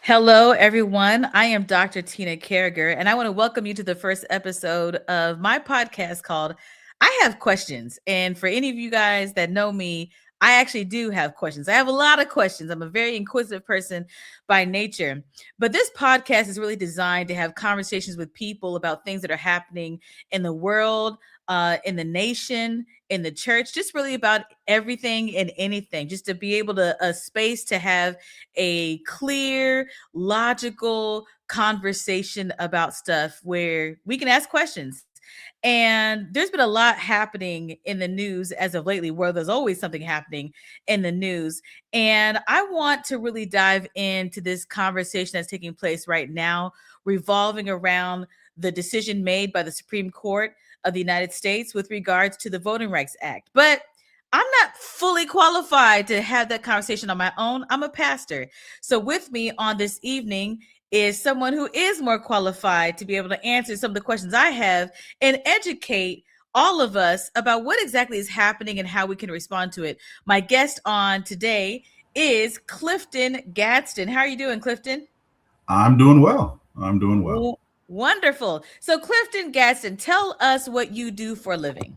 Hello, everyone. I am Dr. Tina Carriger, and I want to welcome you to the first episode of my podcast called I Have Questions. And for any of you guys that know me, I actually do have questions. I have a lot of questions. I'm a very inquisitive person by nature. But this podcast is really designed to have conversations with people about things that are happening in the world, in the nation, in the church, just really about everything and anything, just to be able to a space to have a clear, logical conversation about stuff where we can ask questions. And there's been a lot happening in the news as of lately, where there's always something happening in the news. And I want to really dive into this conversation that's taking place right now, revolving around the decision made by the Supreme Court of the United States with regards to the Voting Rights Act. But I'm not fully qualified to have that conversation on my own. I'm a pastor. So, with me on this evening is someone who is more qualified to be able to answer some of the questions I have and educate all of us about what exactly is happening and how we can respond to it. My guest on today is Clifton Gadsden. How are you doing, Clifton? I'm doing well. I'm doing well. Wonderful. So, Clifton Gadsden, tell us what you do for a living.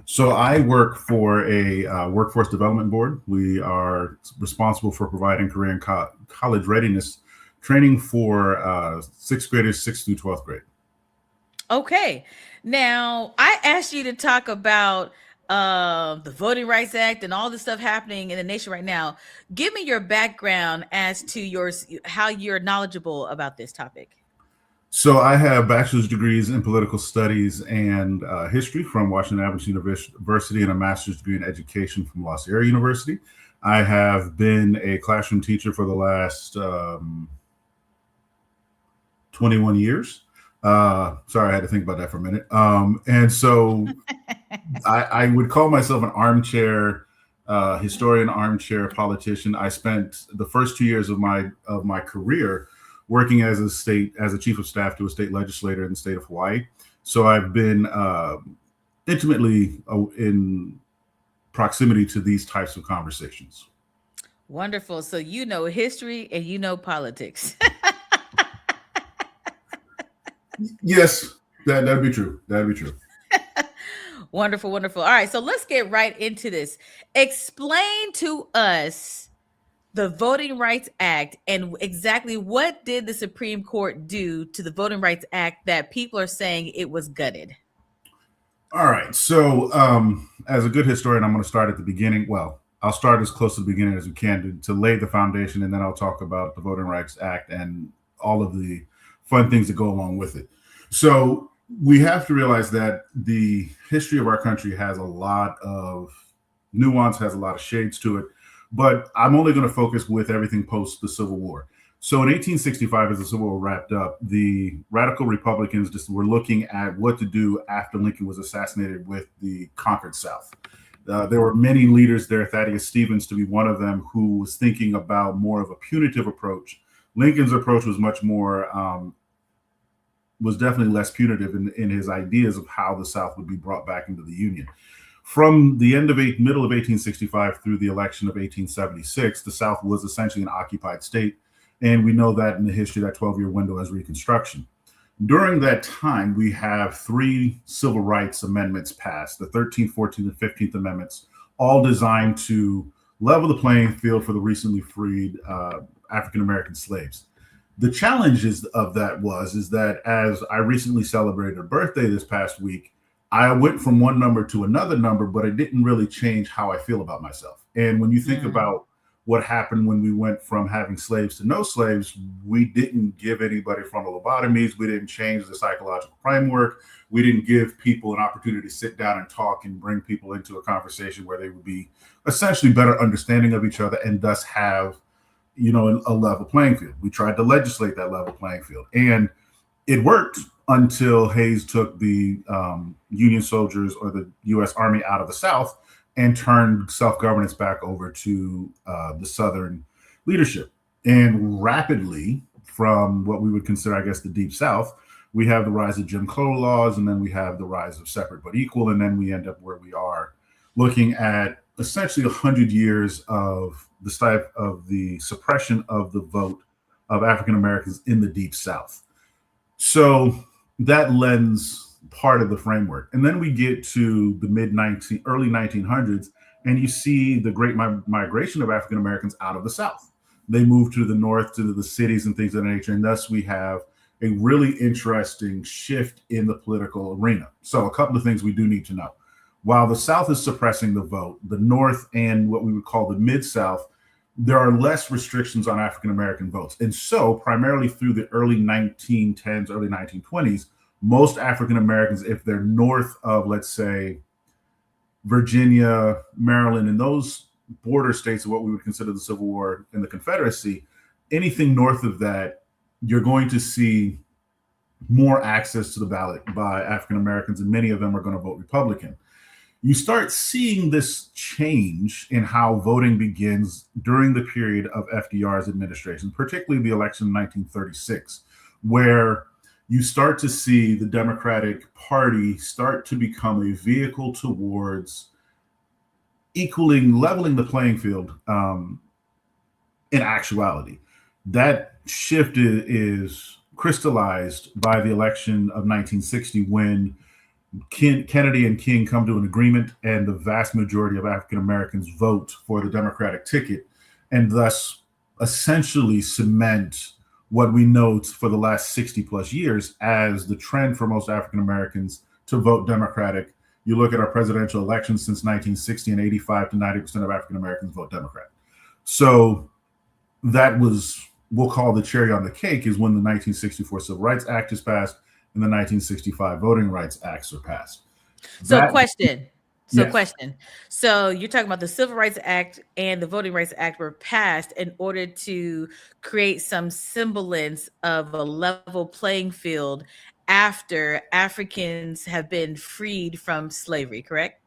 So I work for a workforce development board. We are responsible for providing career and college readiness training for sixth graders, sixth through 12th grade. Okay. Now, I asked you to talk about the Voting Rights Act and all the stuff happening in the nation right now. Give me your background as to how you're knowledgeable about this topic. So I have bachelor's degrees in political studies and history from Washington Adams University and a master's degree in education from La Sierra University. I have been a classroom teacher for the last 21 years. Sorry, I had to think about that for a minute. And so I would call myself an armchair historian, armchair politician. I spent the first 2 years of my career working as a chief of staff to a state legislator in the state of Hawaii. So I've been intimately in proximity to these types of conversations. Wonderful. So you know history and you know politics. Yes, that'd be true. That'd be true. Wonderful, wonderful. All right, so let's get right into this. Explain to us the Voting Rights Act and exactly what did the Supreme Court do to the Voting Rights Act that people are saying it was gutted? All right. So, as a good historian, I'm going to start at the beginning. Well, I'll start as close to the beginning as we can to lay the foundation, and then I'll talk about the Voting Rights Act and all of the fun things that go along with it. So, we have to realize that the history of our country has a lot of nuance, has a lot of shades to it, but I'm only going to focus with everything post the Civil War. So in 1865, as the Civil War wrapped up, the radical Republicans just were looking at what to do after Lincoln was assassinated with the conquered South. There were many leaders there, Thaddeus Stevens to be one of them, who was thinking about more of a punitive approach. Lincoln's approach was much more, was definitely less punitive in his ideas of how the South would be brought back into the Union. From the middle of 1865 through the election of 1876, the South was essentially an occupied state. And we know that in the history, that 12-year window as Reconstruction. During that time, we have three civil rights amendments passed, the 13th, 14th, and 15th Amendments, all designed to level the playing field for the recently freed African-American slaves. The challenges of that is that as I recently celebrated a birthday this past week, I went from one number to another number, but it didn't really change how I feel about myself. And when you think about what happened when we went from having slaves to no slaves, we didn't give anybody frontal lobotomies. We didn't change the psychological framework. We didn't give people an opportunity to sit down and talk and bring people into a conversation where they would be essentially better understanding of each other and thus have, a level playing field. We tried to legislate that level playing field. And it worked until Hayes took the Union soldiers or the U.S. Army out of the South and turned self-governance back over to the Southern leadership. And rapidly, from what we would consider, I guess, the Deep South, we have the rise of Jim Crow laws, and then we have the rise of separate but equal, and then we end up where we are, looking at essentially 100 years of the suppression of the vote of African Americans in the Deep South. So that lends part of the framework. And then we get to the early 1900s, and you see the great migration of African Americans out of the South. They move to the North, to the cities and things of that nature. And thus we have a really interesting shift in the political arena. So a couple of things we do need to know. While the South is suppressing the vote, the North and what we would call the Mid-South, there are less restrictions on African American votes. And so, primarily through the early 1910s, early 1920s, most African Americans, if they're north of, let's say, Virginia, Maryland, and those border states of what we would consider the Civil War and the Confederacy, anything north of that, you're going to see more access to the ballot by African Americans, and many of them are going to vote Republican. You start seeing this change in how voting begins during the period of FDR's administration, particularly the election in 1936, where you start to see the Democratic Party start to become a vehicle towards leveling the playing field in actuality. That shift is crystallized by the election of 1960, when Kennedy and King come to an agreement, and the vast majority of African Americans vote for the Democratic ticket, and thus essentially cement what we know for the last 60 plus years as the trend for most African Americans to vote Democratic. You look at our presidential elections since 1960, and 85 to 90% of African Americans vote Democrat. So that was, we'll call the cherry on the cake, is when the 1964 Civil Rights Act is passed and the 1965 Voting Rights Acts are passed. So question. Yes. So you're talking about the Civil Rights Act and the Voting Rights Act were passed in order to create some semblance of a level playing field after Africans have been freed from slavery, correct?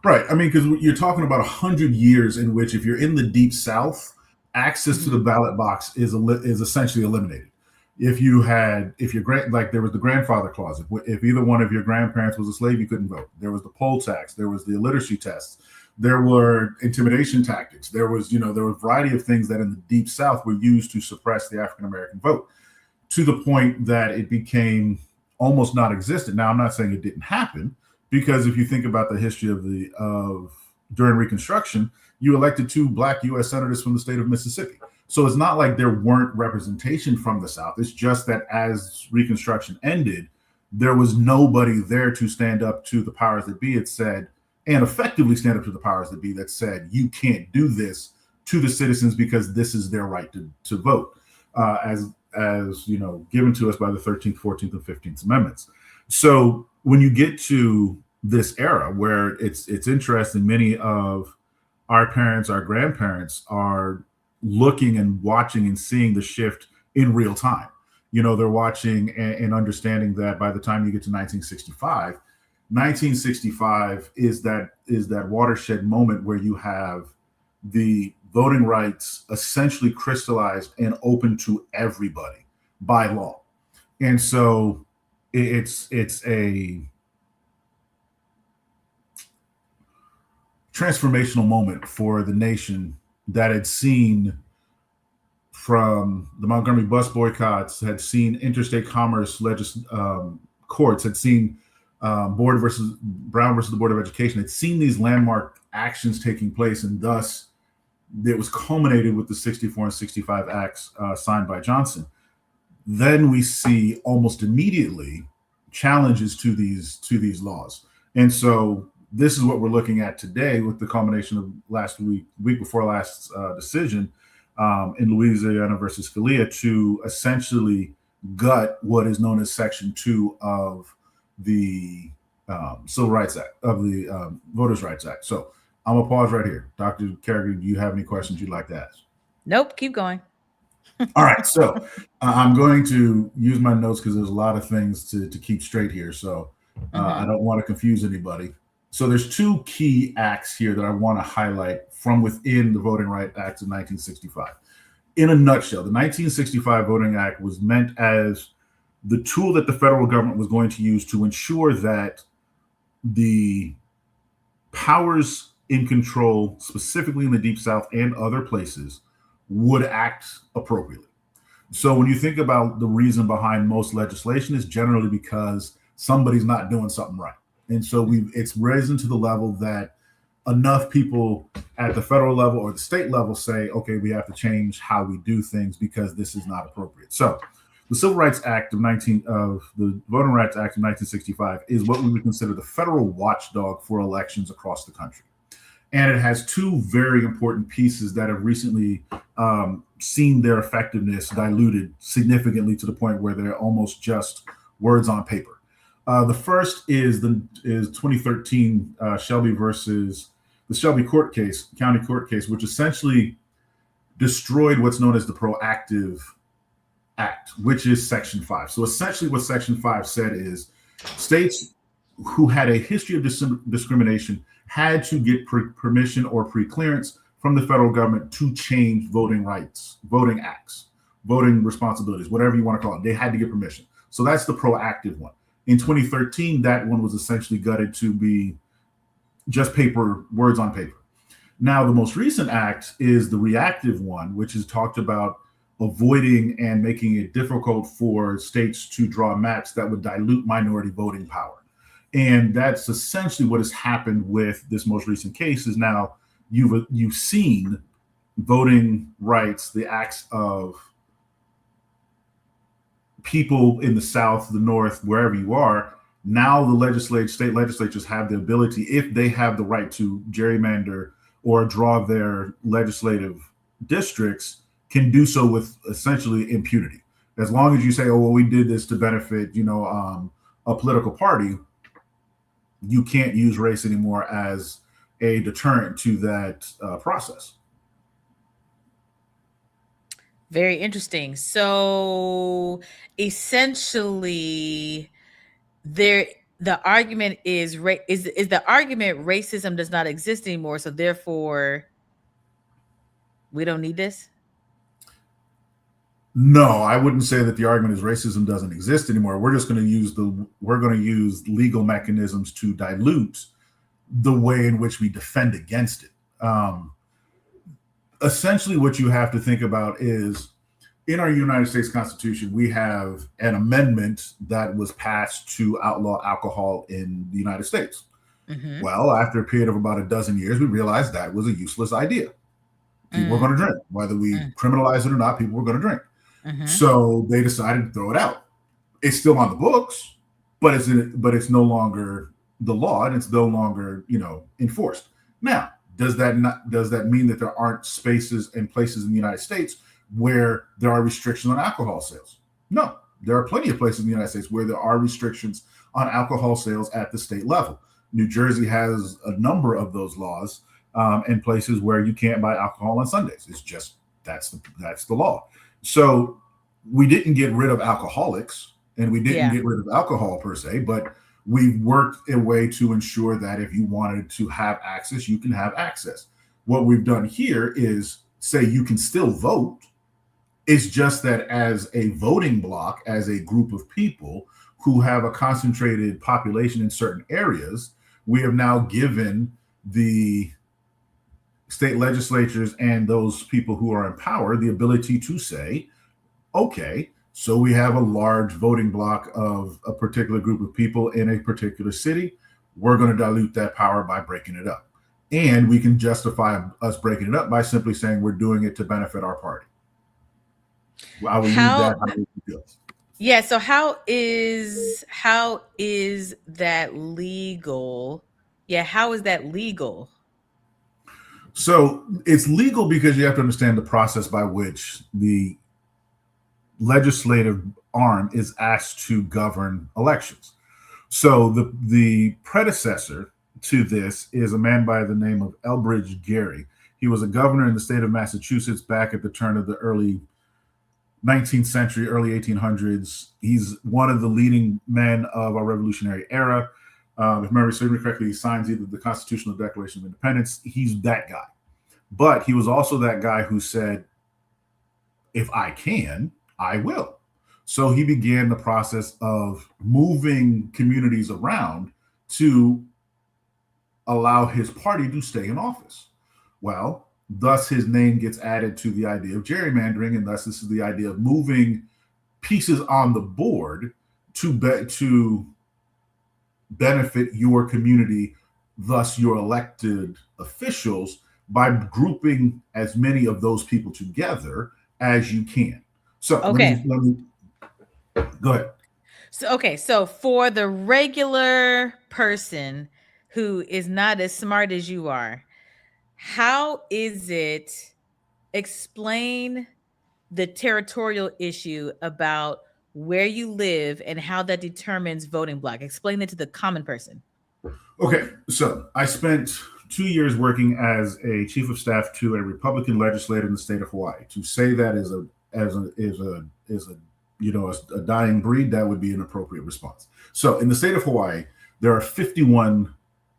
Right. I mean, because you're talking about 100 years in which, if you're in the Deep South, access to the ballot box is essentially eliminated. If like, there was the grandfather clause. If either one of your grandparents was a slave, you couldn't vote. There was the poll tax. There was the illiteracy tests. There were intimidation tactics. There was a variety of things that in the Deep South were used to suppress the African American vote, to the point that it became almost non-existent. Now, I'm not saying it didn't happen, because if you think about the history of during Reconstruction, you elected 2 Black U.S. senators from the state of Mississippi. So it's not like there weren't representation from the South. It's just that as Reconstruction ended, there was nobody there to stand up to the powers that be, it said, and effectively stand up to the powers that be, that said, you can't do this to the citizens because this is their right to vote, as given to us by the 13th, 14th, and 15th Amendments. So when you get to this era, where it's interesting, many of our parents, our grandparents are looking and watching and seeing the shift in real time. They're watching and understanding that by the time you get to 1965 is that watershed moment where you have the voting rights essentially crystallized and open to everybody by law. And so it's a transformational moment for the nation that had seen, from the Montgomery bus boycotts, had seen interstate commerce courts, had seen Brown versus the Board of Education, had seen these landmark actions taking place, and thus it was culminated with the 64 and 65 acts signed by Johnson. Then we see almost immediately challenges to these laws. And so this is what we're looking at today, with the culmination of week before last decision in Louisiana versus Scalia, to essentially gut what is known as Section 2 of the Civil Rights Act, of the Voters' Rights Act. So I'm going to pause right here. Dr. Carriger, do you have any questions you'd like to ask? Nope, keep going. All right, so I'm going to use my notes because there's a lot of things to keep straight here. So I don't want to confuse anybody. So there's 2 key acts here that I want to highlight from within the Voting Rights Act of 1965. In a nutshell, the 1965 Voting Act was meant as the tool that the federal government was going to use to ensure that the powers in control, specifically in the Deep South and other places, would act appropriately. So when you think about the reason behind most legislation is generally because somebody's not doing something right. And so it's risen to the level that enough people at the federal level or the state level say, okay, we have to change how we do things because this is not appropriate. So the Civil Rights Act of the Voting Rights Act of 1965 is what we would consider the federal watchdog for elections across the country. And it has two very important pieces that have recently seen their effectiveness diluted significantly to the point where they're almost just words on paper. The first is 2013 Shelby versus the Shelby county court case, which essentially destroyed what's known as the Proactive Act, which is Section 5. So essentially, what Section 5 said is states who had a history of discrimination had to get permission or pre-clearance from the federal government to change voting rights, voting acts, voting responsibilities, whatever you want to call it. They had to get permission. So that's the proactive one. In 2013, that one was essentially gutted to be just words on paper. Now, the most recent act is the reactive one, which is talked about avoiding and making it difficult for states to draw maps that would dilute minority voting power. And that's essentially what has happened with this most recent case is now you've seen voting rights, the acts of people in the South, the North, wherever you are. Now the state legislatures have the ability, if they have the right to gerrymander or draw their legislative districts, can do so with essentially impunity. As long as you say, oh, well, we did this to benefit, a political party, you can't use race anymore as a deterrent to that process. Very interesting. So essentially, the argument is the argument racism does not exist anymore, so therefore we don't need this. No, I wouldn't say that the argument is racism doesn't exist anymore. We're just going to use legal mechanisms to dilute the way in which we defend against it. Essentially, what you have to think about is in our United States Constitution, we have an amendment that was passed to outlaw alcohol in the United States. Mm-hmm. Well, after a period of about a dozen years, we realized that was a useless idea. People were going to drink. Whether we criminalize it or not, people were going to drink. Mm-hmm. So they decided to throw it out. It's still on the books, but it's no longer the law and it's no longer, enforced. Now, does that mean that there aren't spaces and places in the United States where there are restrictions on alcohol sales? No, there are plenty of places in the United States where there are restrictions on alcohol sales at the state level. New Jersey has a number of those laws and places where you can't buy alcohol on Sundays. It's just that's the law. So we didn't get rid of alcoholics and we didn't get rid of alcohol per se, but we've worked a way to ensure that if you wanted to have access, you can have access. What we've done here is say you can still vote. It's just that as a voting bloc, as a group of people who have a concentrated population in certain areas, we have now given the state legislatures and those people who are in power the ability to say, okay, so we have a large voting bloc of a particular group of people in a particular city. We're going to dilute that power by breaking it up. And we can justify us breaking it up by simply saying we're doing it to benefit our party. I will leave that how it feels. Yeah, so how is that legal? Yeah, how is that legal? So it's legal because you have to understand the process by which the legislative arm is asked to govern elections. So the predecessor to this is a man by the name of Elbridge Gerry. He was a governor in the state of Massachusetts back at the turn of the early 19th century, early 1800s. He's one of the leading men of our Revolutionary era. If memory serves me correctly, he signs either the Constitutional Declaration of Independence. He's that guy. But he was also that guy who said, if I can, I will. So he began the process of moving communities around to allow his party to stay in office. Well, Thus, his name gets added to the idea of gerrymandering, and thus this is the idea of moving pieces on the board to benefit your community, thus your elected officials, by grouping as many of those people together as you can. So Okay. let me go ahead. So for the regular person who is not as smart as you are, how is it explain the territorial issue about where you live and how that determines voting block? Explain it to the common person. Okay, so I spent 2 years working as a chief of staff to a Republican legislator in the state of Hawaii. To say that is a a dying breed, that would be an appropriate response. So in the state of Hawaii, there are 51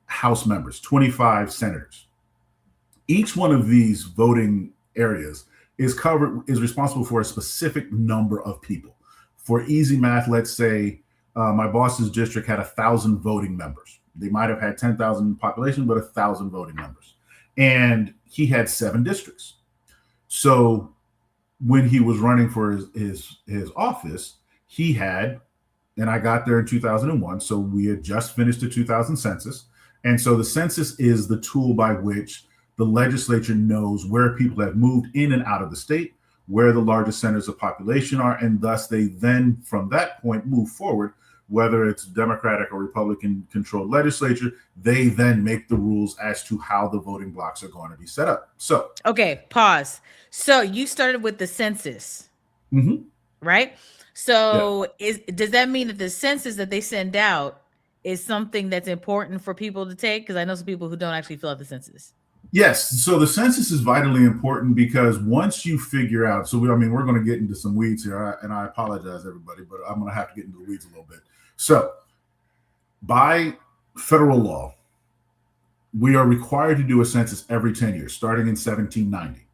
House members, 25 senators. Each one of these voting areas is responsible for a specific number of people. For easy math, let's say my boss's district had 1,000 voting members. They might have had 10,000 population, but 1,000 voting members. And he had 7 districts. So when he was running for his office, he had, and I got there in 2001, so we had just finished the 2000 census. And so the census is the tool by which the legislature knows where people have moved in and out of the state, where the largest centers of population are, and thus they then, from that point, move forward. Whether it's Democratic or Republican controlled legislature, they then make the rules as to how the voting blocks are going to be set up. So, Okay, pause. So you started with the census, right? yeah. So does that mean that the census that they send out is something that's important for people to take? Because I know some people who don't actually fill out the census. Yes. So the census is vitally important because once you figure out, we're going to get into some weeds here, and I apologize, everybody, but I'm going to have to get into the weeds a little bit. So, by federal law, we are required to do a census every 10 years, starting in 1790.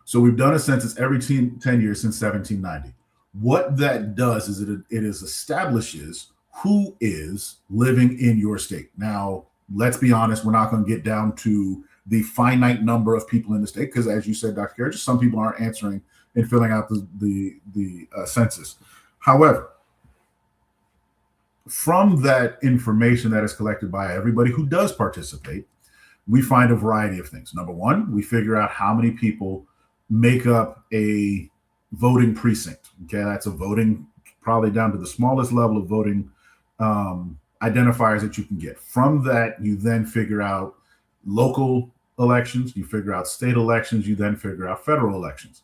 So we've done a census every 10 years since 1790. What that does is it establishes who is living in your state. Now, let's be honest, we're not going to get down to the finite number of people in the state because, as you said, Dr. Carriage, some people aren't answering and filling out the census. However, from that information that is collected by everybody who does participate, we find a variety of things. Number one, we figure out how many people make up a voting precinct. Okay, that's a voting, probably down to the smallest level of voting identifiers that you can get. From that, you then figure out local elections, you figure out state elections, you then figure out federal elections.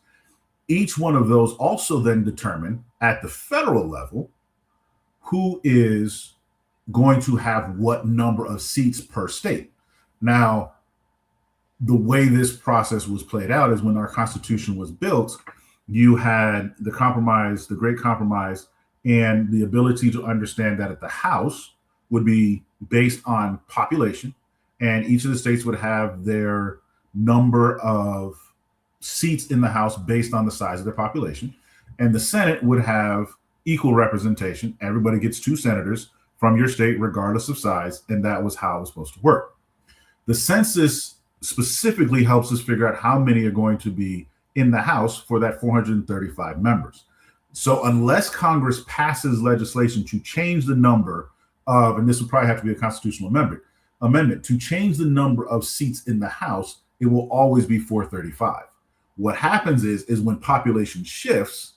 Each one of those also then determine at the federal level who is going to have what number of seats per state. Now, the way this process was played out is when our Constitution was built, you had the compromise, the Great Compromise, and the ability to understand that at the House would be based on population, and each of the states would have their number of seats in the House based on the size of their population, and the Senate would have equal representation. Everybody gets 2 senators from your state, regardless of size, and that was how it was supposed to work. The census specifically helps us figure out how many are going to be in the House for that 435 members. So unless Congress passes legislation to change the number of, and this would probably have to be a constitutional amendment to change the number of seats in the House, it will always be 435. What happens is when population shifts,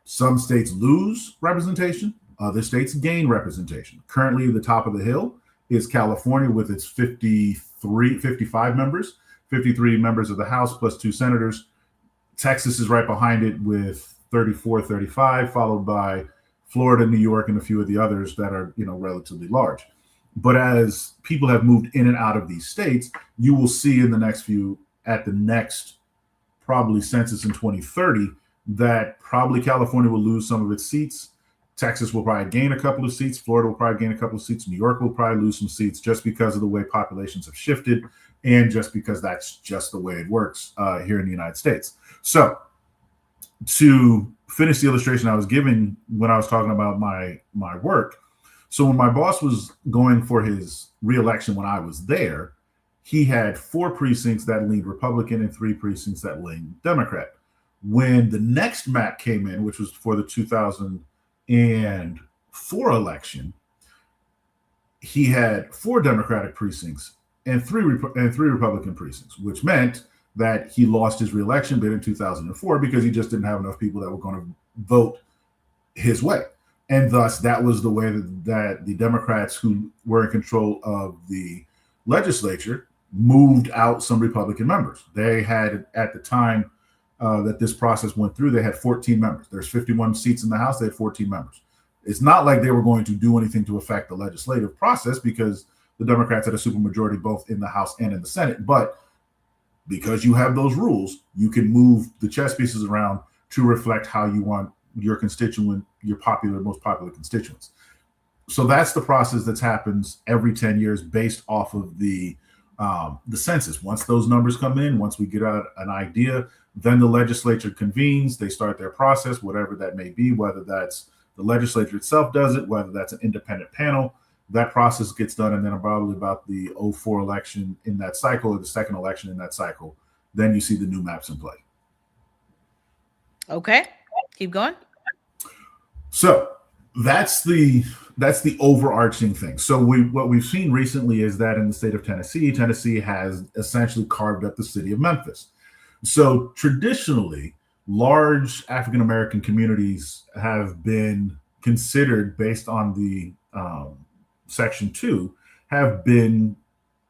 some states lose representation, other states gain representation. Currently, the top of the hill is California with its 55 members, 53 members of the House plus 2 senators. Texas is right behind it with 34, 35, followed by Florida, New York, and a few of the others that are, relatively large. But as people have moved in and out of these states, you will see in the next probably census in 2030, that probably California will lose some of its seats. Texas will probably gain a couple of seats. Florida will probably gain a couple of seats. New York will probably lose some seats just because of the way populations have shifted and just because that's just the way it works here in the United States. So to finish the illustration I was giving when I was talking about my work, so when my boss was going for his reelection when I was there, he had 4 precincts that leaned Republican and 3 precincts that leaned Democrat. When the next map came in, which was for the 2004 election, he had 4 Democratic precincts and three Republican precincts, which meant that he lost his reelection bid in 2004 because he just didn't have enough people that were going to vote his way. And thus, that was the way that the Democrats who were in control of the legislature moved out some Republican members. They had, at the time that this process went through, they had 14 members. There's 51 seats in the House. They had 14 members. It's not like they were going to do anything to affect the legislative process because the Democrats had a supermajority both in the House and in the Senate. But because you have those rules, you can move the chess pieces around to reflect how you want your constituent, your most popular constituents. So that's the process that happens every 10 years based off of the census. Once those numbers come in, once we get out an idea, then the legislature convenes. They start their process, whatever that may be, whether that's the legislature itself does it, whether that's an independent panel. That process gets done, and then probably about the 04 election in that cycle, or the second election in that cycle, then you see the new maps in play. Okay, keep going. So that's the overarching thing. So what we've seen recently is that in the state of Tennessee has essentially carved up the city of Memphis. So traditionally, large African American communities have been considered, based on the Section 2, have been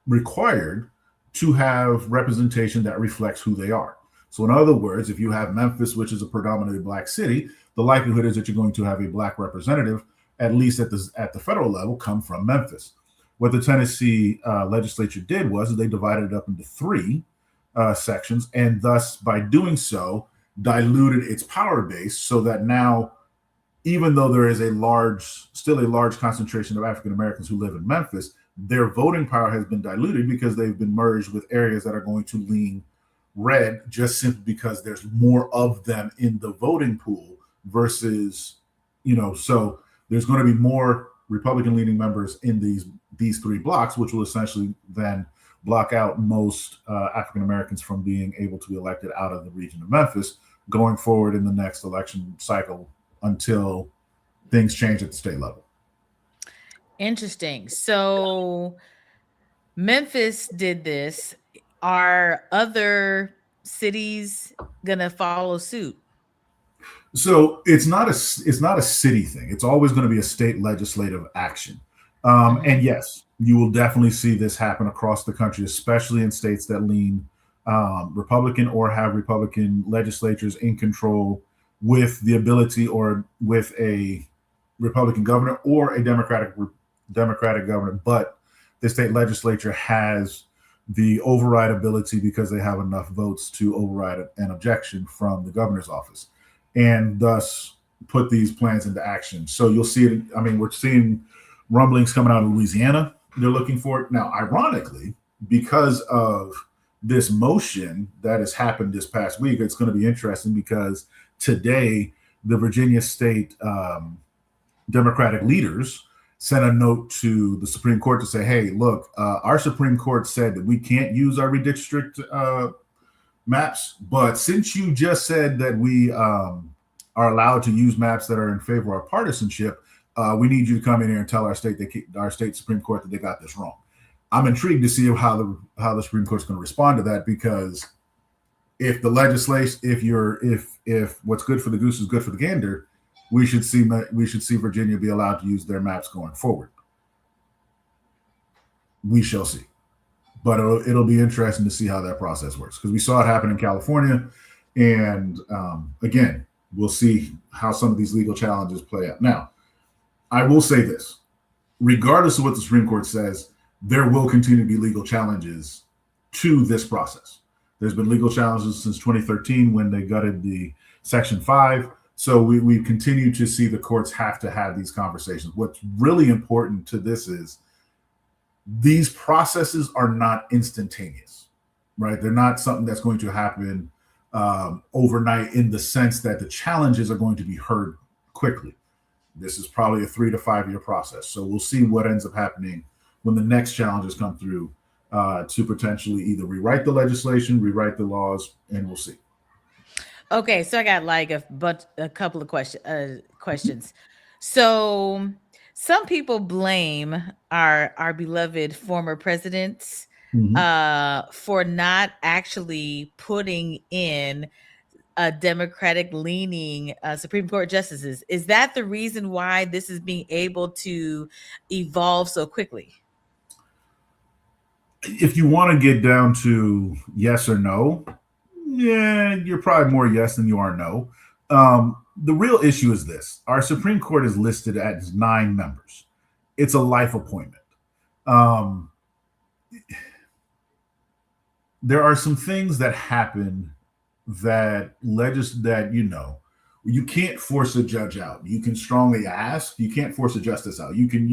required to have representation that reflects who they are. So in other words, if you have Memphis, which is a predominantly Black city, the likelihood is that you're going to have a Black representative, at least at the federal level, come from Memphis. What the Tennessee legislature did was they divided it up into 3 sections, and thus, by doing so, diluted its power base so that now, even though there is still a large concentration of African Americans who live in Memphis, their voting power has been diluted because they've been merged with areas that are going to lean red, just simply because there's more of them in the voting pool versus, so there's going to be more Republican leaning members in these 3 blocks, which will essentially then block out most African Americans from being able to be elected out of the region of Memphis going forward in the next election cycle until things change at the state level. Interesting. So Memphis did this. Are other cities gonna follow suit? So it's not a city thing. It's always going to be a state legislative action. And yes, you will definitely see this happen across the country, especially in states that lean Republican or have Republican legislatures in control with the ability, or with a Republican governor or a Democratic governor, but the state legislature has the override ability because they have enough votes to override an objection from the governor's office, and thus put these plans into action. So you'll see it. I mean, we're seeing rumblings coming out of Louisiana. They're looking for it. Now, ironically, because of this motion that has happened this past week, it's going to be interesting because today the Virginia state Democratic leaders sent a note to the Supreme Court to say, hey, look, our Supreme Court said that we can't use our redistrict maps, but since you just said that we are allowed to use maps that are in favor of partisanship, we need you to come in here and tell our state Supreme Court that they got this wrong. I'm intrigued to see how the Supreme Court's going to respond to that, because if the legislation, if what's good for the goose is good for the gander, we should see Virginia be allowed to use their maps going forward. We shall see. But it'll be interesting to see how that process works, because we saw it happen in California. And again, we'll see how some of these legal challenges play out. Now, I will say this. Regardless of what the Supreme Court says, there will continue to be legal challenges to this process. There's been legal challenges since 2013 when they gutted the Section 5. So we continue to see the courts have to have these conversations. What's really important to this is these processes are not instantaneous, right? They're not something that's going to happen overnight, in the sense that the challenges are going to be heard quickly. This is probably a 3 to 5 year process. So we'll see what ends up happening when the next challenges come through to potentially either rewrite the legislation, rewrite the laws, and we'll see. Okay, so I got like a couple of questions. So some people blame our beloved former presidents Mm-hmm. for not actually putting in a Democratic leaning Supreme Court justices. Is that the reason why this is being able to evolve so quickly? If you want to get down to yes or no, yeah, you're probably more yes than you are no. The real issue is this: our Supreme Court is listed as 9 members. It's a life appointment. Um, there are some things that happen that you can't force a judge out. You can strongly ask. You can't force a justice out. You can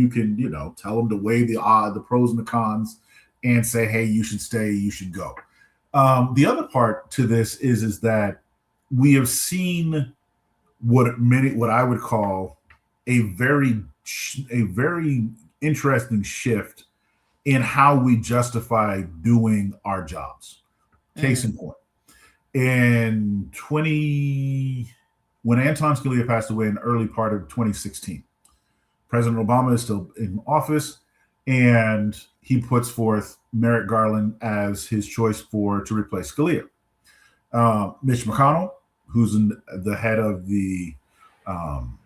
tell them to weigh the pros and the cons, and say, hey, you should stay, you should go. The other part to this is that we have seen what I would call a very interesting shift in how we justify doing our jobs. Case Mm. in point, in 20 when Anton Scalia passed away in the early part of 2016, President Obama is still in office, and he puts forth Merrick Garland as his choice to replace Scalia. Mitch McConnell, who's the head of the um,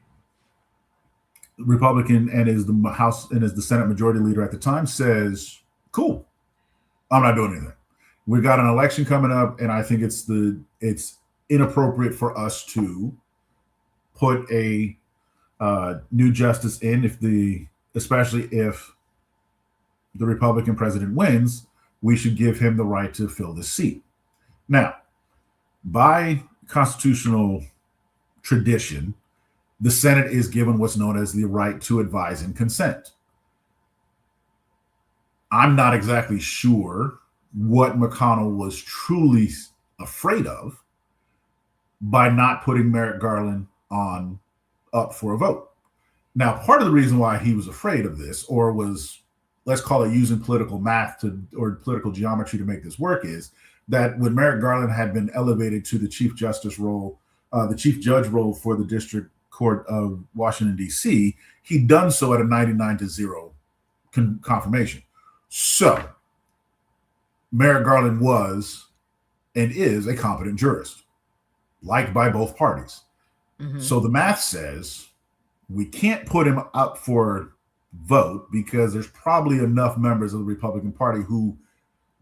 Republican and is the House and is the Senate Majority Leader at the time, says, "Cool, I'm not doing anything. We've got an election coming up, and I think it's inappropriate for us to put a new justice in especially if the Republican president wins, we should give him the right to fill this seat." Now, by constitutional tradition, the Senate is given what's known as the right to advise and consent. I'm not exactly sure what McConnell was truly afraid of by not putting Merrick Garland on up for a vote. Now, part of the reason why he was afraid of this, or was, let's call it, using political math or political geometry to make this work, is that when Merrick Garland had been elevated to the chief justice role, the chief judge role for the District Court of Washington, D.C., he'd done so at a 99-0 confirmation. So, Merrick Garland was and is a competent jurist, liked by both parties. Mm-hmm. So the math says we can't put him up for vote because there's probably enough members of the Republican Party who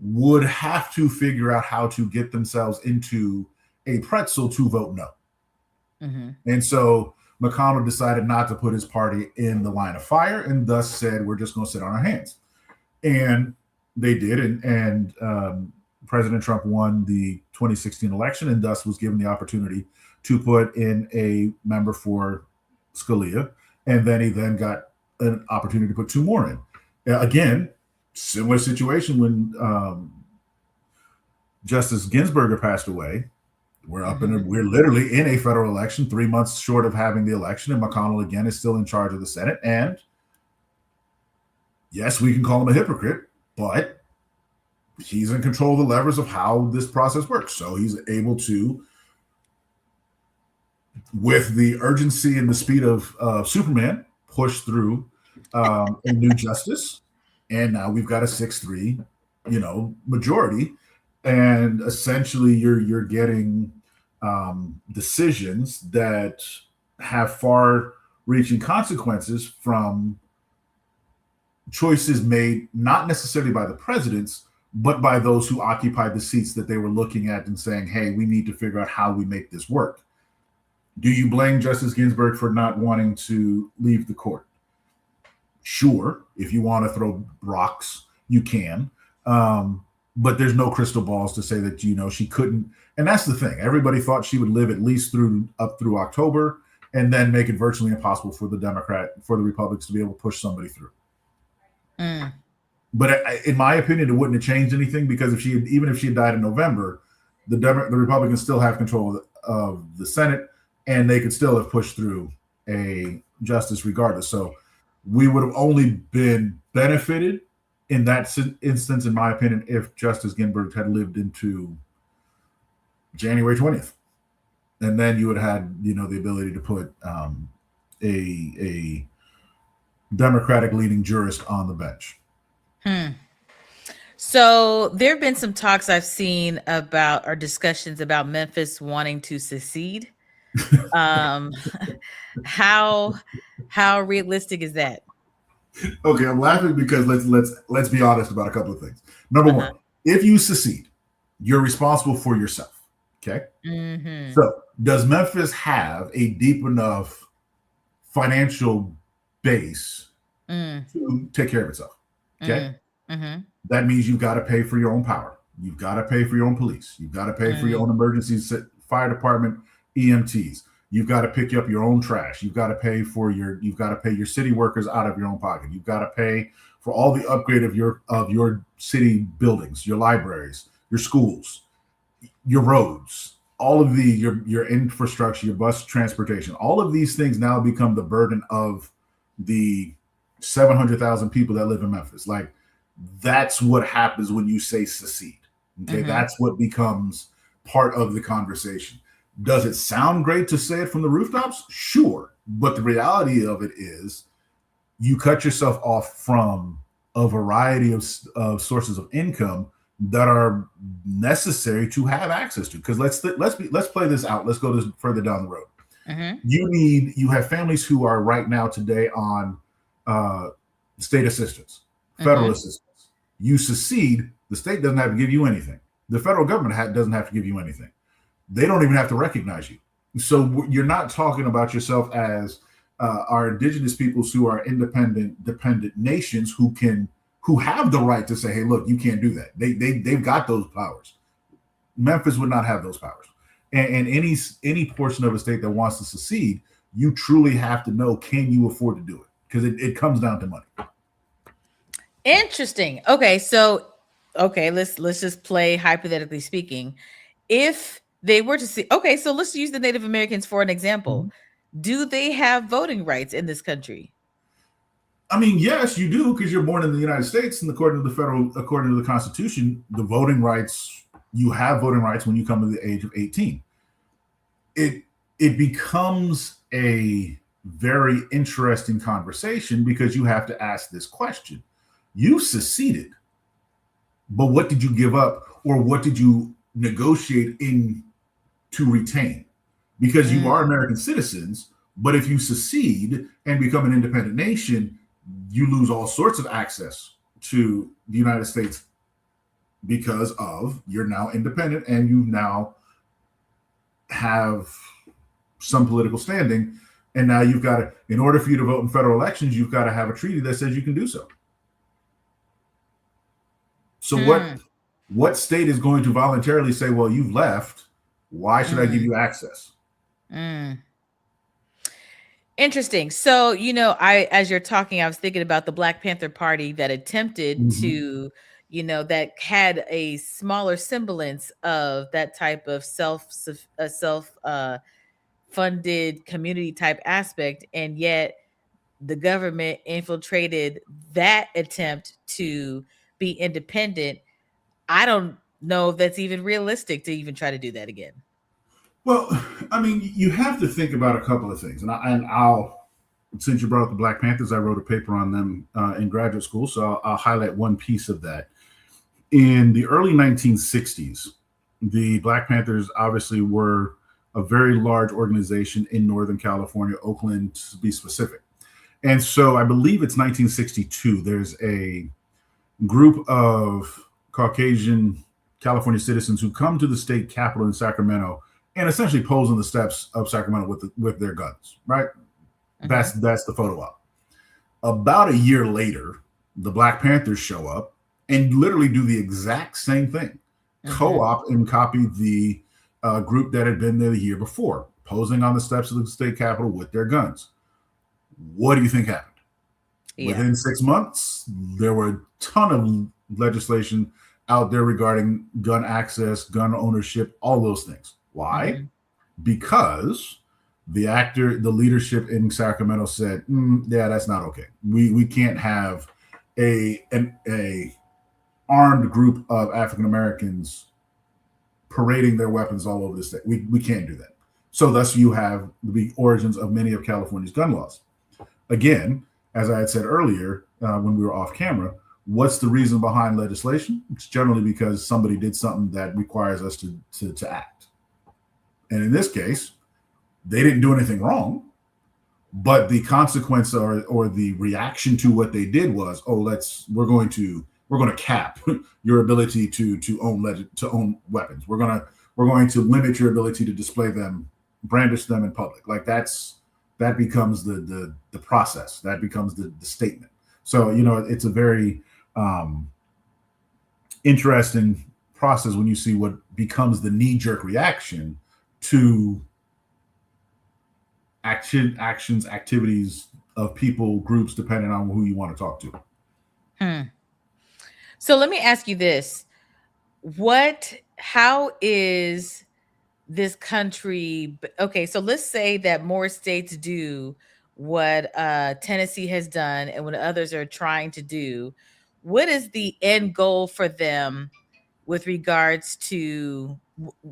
would have to figure out how to get themselves into a pretzel to vote no. Mm-hmm. And so McConnell decided not to put his party in the line of fire, and thus said, we're just going to sit on our hands. And they did, and President Trump won the 2016 election, and thus was given the opportunity to put in a member for Scalia, and then he got an opportunity to put 2 more in. Again, similar situation when Justice Ginsburg passed away. We're literally in a federal election, 3 months short of having the election, and McConnell again is still in charge of the Senate. And yes, we can call him a hypocrite, but he's in control of the levers of how this process works. So he's able to, with the urgency and the speed of Superman, push through a new justice. And now we've got a 6-3, majority. And essentially you're getting decisions that have far-reaching consequences from choices made not necessarily by the presidents, but by those who occupied the seats that they were looking at and saying, hey, we need to figure out how we make this work. Do you blame Justice Ginsburg for not wanting to leave the court? Sure, if you want to throw rocks, you can. But there's no crystal balls to say that, she couldn't. And that's the thing. Everybody thought she would live at least up through October, and then make it virtually impossible for the Republicans to be able to push somebody through. Mm. But in my opinion, it wouldn't have changed anything, because even if she had died in November, the Republicans still have control of the Senate, and they could still have pushed through a justice regardless. So we would have only been benefited in that instance, in my opinion, if Justice Ginsburg had lived into January 20th, and then you would have had, the ability to put a Democratic leaning jurist on the bench. Hmm. So there have been some talks I've seen about or discussions about Memphis wanting to secede. Um, how how realistic is that? Okay, I'm laughing because let's be honest about a couple of things. Number Uh-huh. one, if you secede, you're responsible for yourself. Okay, Mm-hmm. so does Memphis have a deep enough financial base Mm, to take care of itself? Okay, mm, mm-hmm, that means you've got to pay for your own power. You've got to pay for your own police. You've got to pay for your mm, own emergency fire department, EMTs. You've got to pick up your own trash. You've got to pay for you've got to pay your city workers out of your own pocket. You've got to pay for all the upgrade of your city buildings, your libraries, your schools, your roads, all of your infrastructure, your bus transportation. All of these things now become the burden of the 700,000 people that live in Memphis. Like, that's what happens when you say secede. Okay, mm-hmm. that's what becomes part of the conversation. Does it sound great to say it from the rooftops? Sure. But the reality of it is you cut yourself off from a variety of sources of income that are necessary to have access to. Because let's play this out. Let's go further down the road. Mm-hmm. You have families who are right now today on uh, state assistance, federal Mm-hmm. assistance. You secede, the state doesn't have to give you anything. The federal government doesn't have to give you anything. They don't even have to recognize you. So you're not talking about yourself as our indigenous peoples who are independent, dependent nations who have the right to say, "Hey, look, you can't do that." They've got those powers. Memphis would not have those powers. And any portion of a state that wants to secede, you truly have to know, can you afford to do it? Because it comes down to money. Interesting. Okay, so let's just play hypothetically speaking. If they were to see, okay, so let's use the Native Americans for an example. Mhm. Do they have voting rights in this country? I mean, yes, you do, because you're born in the United States, and according to the Constitution, you have voting rights when you come to the age of 18. It becomes a very interesting conversation because you have to ask this question. You seceded, but what did you give up, or what did you negotiate in to retain? Because you are Mm, American citizens, but if you secede and become an independent nation, you lose all sorts of access to the United States because of you're now independent and you now have some political standing. And now you've got to, in order for you to vote in federal elections, you've got to have a treaty that says you can do so. So hmm, what state is going to voluntarily say, well, you've left, why should I give mm, you access? mm. Interesting. So, as you're talking, I was thinking about the Black Panther Party that attempted Mm-hmm. to, that had a smaller semblance of that type of self funded community type aspect, and yet the government infiltrated that attempt to be independent. I don't know if that's even realistic to even try to do that again. Well, I mean, you have to think about a couple of things, and I'll since you brought up the Black Panthers, I wrote a paper on them in graduate school, so I'll highlight one piece of that. In the early 1960s, the Black Panthers obviously were a very large organization in Northern California, Oakland to be specific. And so I believe it's 1962. There's a group of Caucasian California citizens who come to the state capitol in Sacramento and essentially pose on the steps of Sacramento with their guns. Right? Hmm. That's the photo op. About a year later, the Black Panthers show up and literally do the exact same thing, Hmm. co-op and copy the group that had been there the year before, posing on the steps of the state capitol with their guns. What do you think happened? Yeah. Within 6 months, there were a ton of legislation out there regarding gun access, gun ownership, all those things. Why? Hmm. Because the leadership in Sacramento said, yeah, that's not okay. We can't have a armed group of African Americans parading their weapons all over the state. We can't do that. So thus you have the origins of many of California's gun laws. Again, as I had said earlier when we were off camera, what's the reason behind legislation? It's generally because somebody did something that requires us to act. And in this case, they didn't do anything wrong, but the consequence or the reaction to what they did was, we're going to cap your ability to own weapons. We're going to limit your ability to display them, brandish them in public. Like that becomes the process. That becomes the statement. So it's a very interesting process when you see what becomes the knee-jerk reaction to actions, activities of people, groups, depending on who you want to talk to. So let me ask you this. How is this country? Okay, so let's say that more states do what Tennessee has done and what others are trying to do. What is the end goal for them with regards to,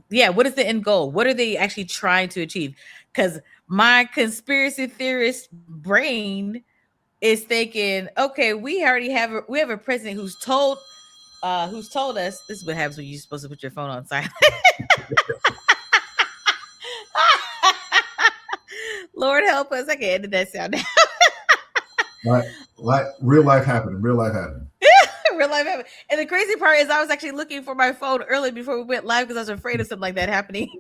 what is the end goal? What are they actually trying to achieve? Because my conspiracy theorist brain is thinking, okay, we have a president who's told us. This is what happens when you're supposed to put your phone on silent. Lord help us. I can edit that sound out. Real life happening. Real life happening. And the crazy part is I was actually looking for my phone early before we went live because I was afraid of something like that happening.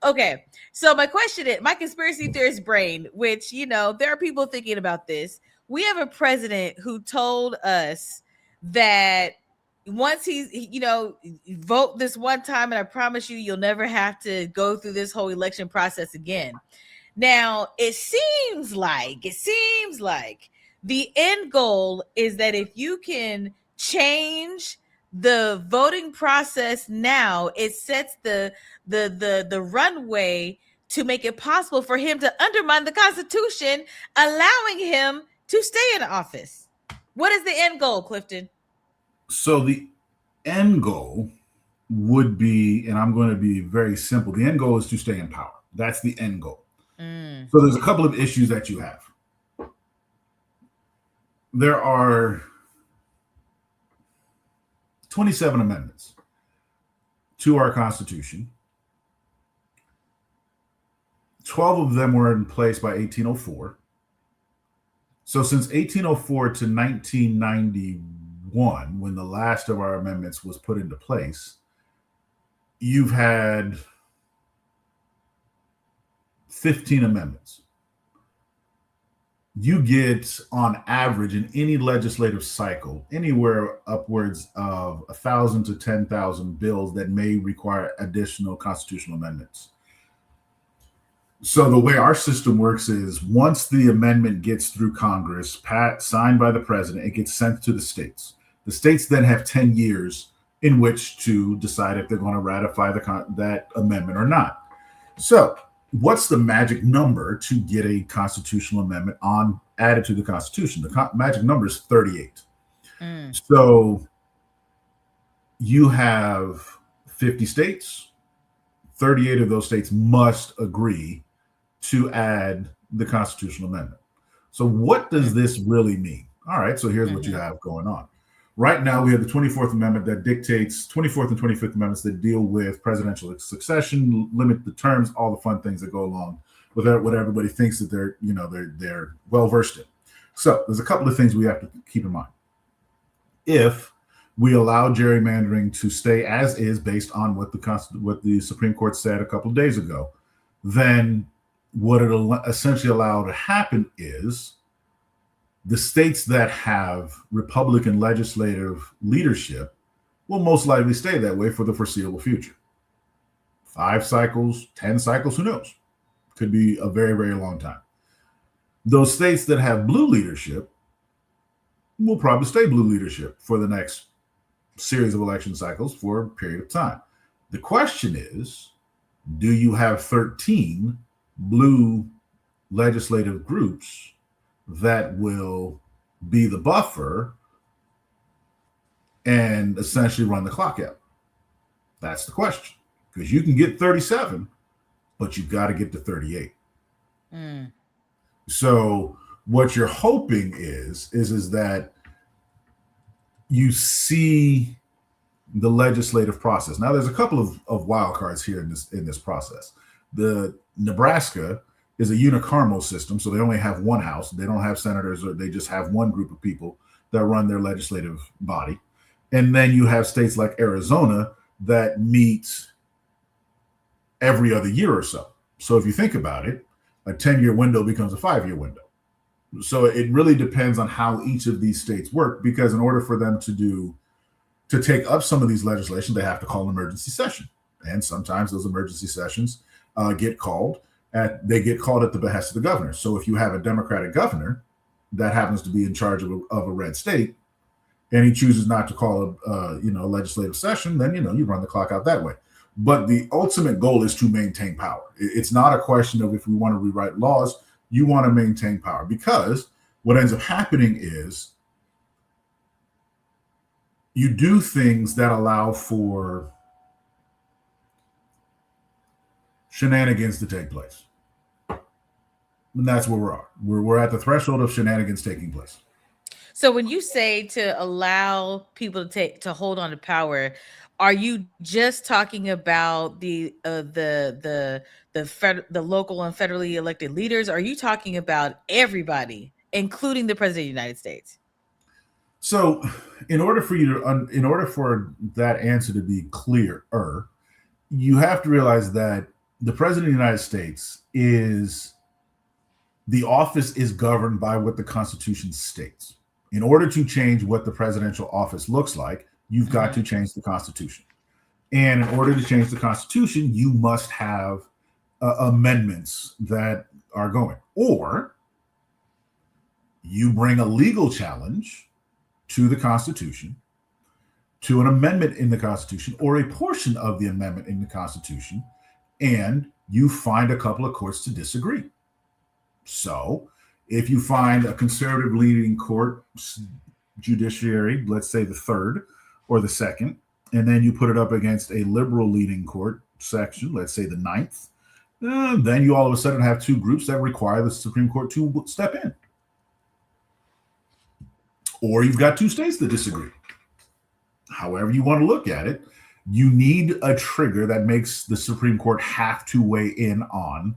Okay. So my question is, my conspiracy theorist brain, which, there are people thinking about this. We have a president who told us that once vote this one time, and I promise you'll never have to go through this whole election process again. Now, it seems like the end goal is that if you can change the voting process now, it sets the runway to make it possible for him to undermine the Constitution, allowing him to stay in office. What is the end goal, Clifton? So the end goal would be, and I'm going to be very simple, the end goal is to stay in power. That's the end goal. So there's a couple of issues that you have. There are 27 amendments to our Constitution. 12 of them were in place by 1804. So since 1804 to 1991, when the last of our amendments was put into place, you've had 15 amendments. You get, on average, in any legislative cycle, anywhere upwards of 1,000 to 10,000 bills that may require additional constitutional amendments. So the way our system works is once the amendment gets through Congress, signed by the president, it gets sent to the states. The states then have 10 years in which to decide if they're going to ratify that amendment or not. So what's the magic number to get a constitutional amendment added to the Constitution? The magic number is 38. So you have 50 states. 38 of those states must agree to add the constitutional amendment. So what does this really mean? All right, so here's what you have going on. Right now, we have the 24th Amendment that dictates 24th and 25th Amendments that deal with presidential succession, limit the terms, all the fun things that go along with what everybody thinks that they're well versed in. So there's a couple of things we have to keep in mind. If we allow gerrymandering to stay as is based on what the Supreme Court said a couple of days ago, then what it'll essentially allow to happen is the states that have Republican legislative leadership will most likely stay that way for the foreseeable future. 5 cycles, 10 cycles, who knows? Could be a very, very long time. Those states that have blue leadership will probably stay blue leadership for the next series of election cycles for a period of time. The question is, do you have 13 blue legislative groups that will be the buffer and essentially run the clock out? That's the question. Because you can get 37, but you've got to get to 38. Mm. So what you're hoping is that you see the legislative process. Now, there's a couple of wild cards here in this process. The Nebraska is a unicameral system, so they only have one house. They don't have senators, or they just have one group of people that run their legislative body. And then you have states like Arizona that meet every other year or so. So if you think about it, a 10-year window becomes a 5-year window. So it really depends on how each of these states work, because in order for them to take up some of these legislation, they have to call an emergency session. And sometimes those emergency sessions get called at the behest of the governor. So if you have a Democratic governor that happens to be in charge of a red state, and he chooses not to call a legislative session, then you run the clock out that way. But the ultimate goal is to maintain power. It's not a question of if we want to rewrite laws. You want to maintain power, because what ends up happening is you do things that allow for shenanigans to take place. And that's where we are. We're at the threshold of shenanigans taking place. So when you say to allow people to hold on to power, are you just talking about the local and federally elected leaders? Or are you talking about everybody, including the president of the United States? So, in order for that answer to be clearer, you have to realize that the president of the United States the office is governed by what the Constitution states. In order to change what the presidential office looks like, you've got to change the Constitution. And in order to change the Constitution, you must have amendments that are going. Or you bring a legal challenge to the Constitution, to an amendment in the Constitution, or a portion of the amendment in the Constitution, and you find a couple of courts to disagree. So if you find a conservative leading court judiciary, let's say the third or the second, and then you put it up against a liberal leading court section, let's say the ninth, then you all of a sudden have two groups that require the Supreme Court to step in. Or you've got two states that disagree. However you want to look at it, you need a trigger that makes the Supreme Court have to weigh in on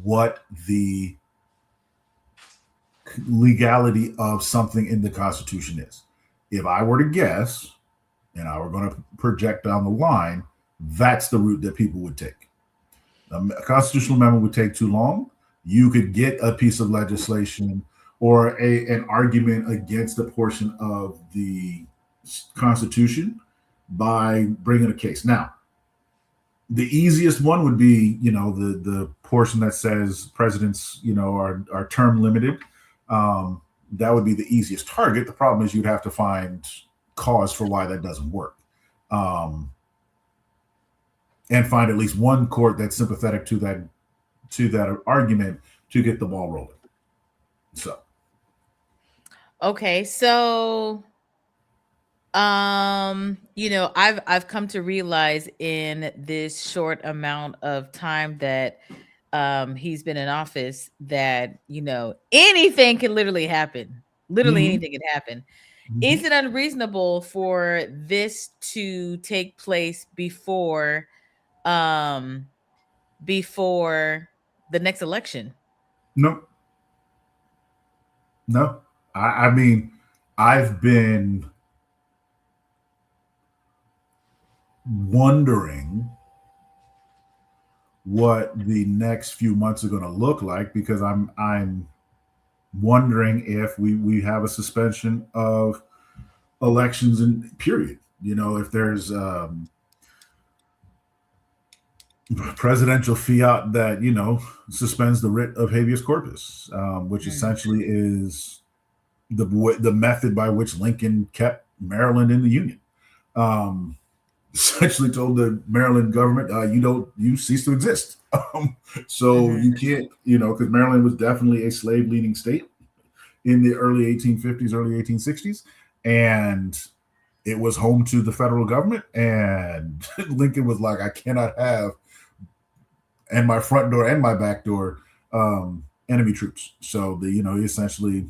what the legality of something in the Constitution is. If I were to guess, and I were going to project down the line, that's the route that people would take. A constitutional amendment would take too long. You could get a piece of legislation or an argument against a portion of the Constitution by bringing a case. Now, the easiest one would be, the portion that says presidents, are term limited. That would be the easiest target. The problem is you'd have to find cause for why that doesn't work, and find at least one court that's sympathetic to that argument to get the ball rolling. So, okay, so I've come to realize in this short amount of time that he's been in office that anything can literally happen. Literally anything can happen. Is it unreasonable for this to take place before the next election? No. I mean, I've been wondering what the next few months are going to look like, because I'm wondering if we have a suspension of elections and period. If there's presidential fiat that suspends the writ of habeas corpus, which essentially is the method by which Lincoln kept Maryland in the Union. Essentially told the Maryland government, you cease to exist. So you can't, because Maryland was definitely a slave leading state. in the early 1850s, early 1860s, and it was home to the federal government. And Lincoln was like, I cannot have and my front door and my back door enemy troops. So he essentially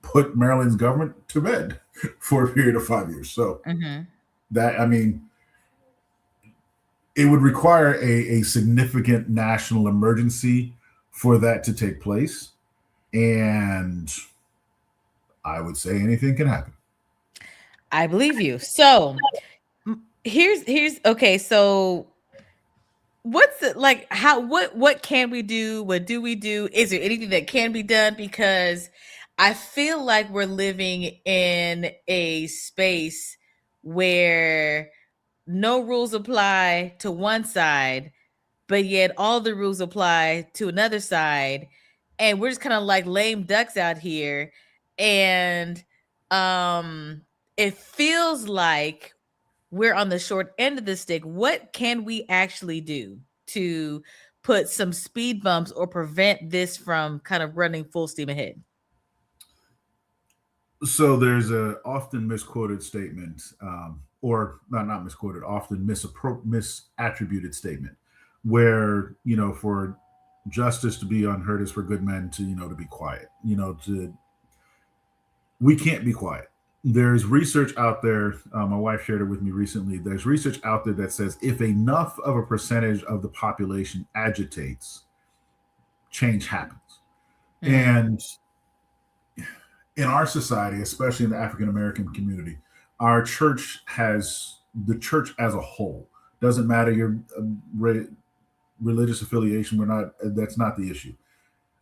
put Maryland's government to bed for a period of 5 years. So that, I mean, it would require a significant national emergency for that to take place. And I would say anything can happen. I believe you. So here's okay. So what's it like? How what can we do? What do we do? Is there anything that can be done? Because I feel like we're living in a space where no rules apply to one side, but yet all the rules apply to another side, and we're just kind of like lame ducks out here. And um it feels like we're on the short end of the stick. What can we actually do to put some speed bumps or prevent this from kind of running full steam ahead? So there's a often misquoted statement, or not misquoted, often misattributed statement, where for justice to be unheard is for good men to be quiet. We can't be quiet. There's research out there. My wife shared it with me recently. There's research out there that says if enough of a percentage of the population agitates, change happens. And in our society, especially in the African American community, our church the church as a whole, doesn't matter your religious affiliation, that's not the issue.